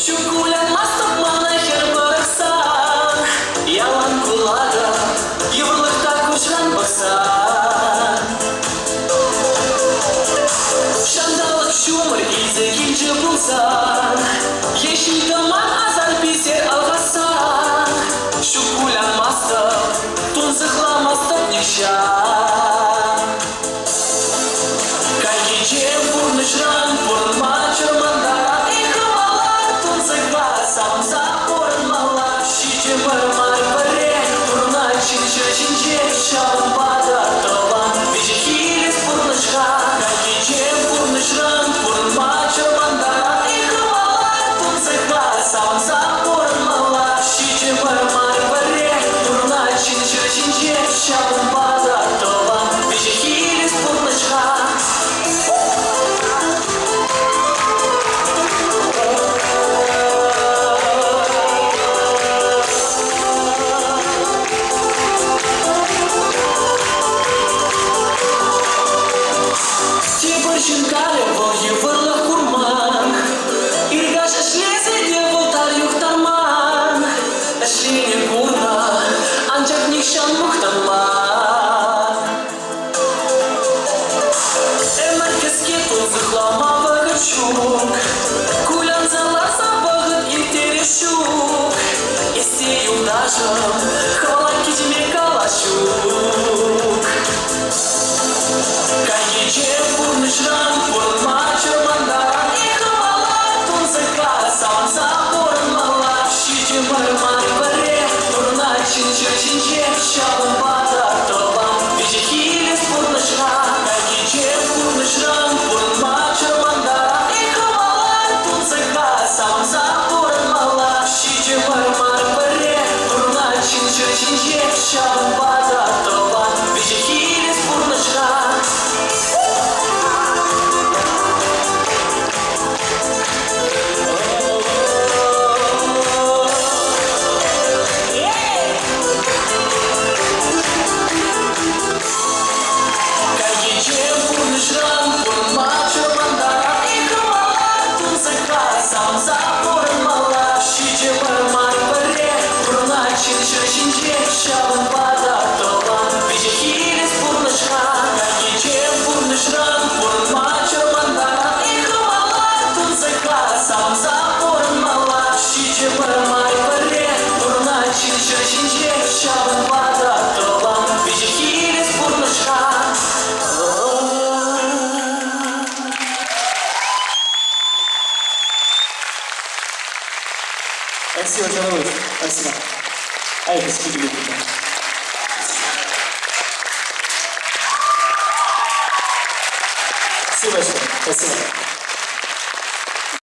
Şukulen mastap manahir barıksan Yalan kulada Yıvrılıkta koşulan baksan Şandalık şumur ilze kilce bulsan Yeşil daman azal biser algasan Şukulen mastap Tunzıkla mastap nişan Kay gece vurmuşran vurma çırmanda Запорнала, щите мармар паре, турна чинче, шалбада талан, вижихили спурнышка, кайче пурнышран, пурма чамандара, и хвала тунцеха, сам запорнала, щите мармар паре, турна чинче, шалбада талан, вижихили спурнышка. Шинкали волги вырла хурман Иргаш эшлезе деволтар юхтарман Эшлене гурна Анчак нишан мухтарман Эмар кеске тузыхлама вагачук Кулян заласа вагыт интерешук Эсте юлдашым Хвала китиме калашук Кайгече пурнышран, пурма чырмандара, и хвала тунцеха, сам запорнала, щите мармар паре, турна чинче, шалбада талан, вижихили спурнышра, кайгече пурнышран, пурма чырмандара, и хвала тунцеха, сам запорнала, щите мармар паре, турна чинче, шалбада талан, вижихили спурнышра. Спасибо, Джанович. Спасибо. А это скидывай. Спасибо большое. Спасибо.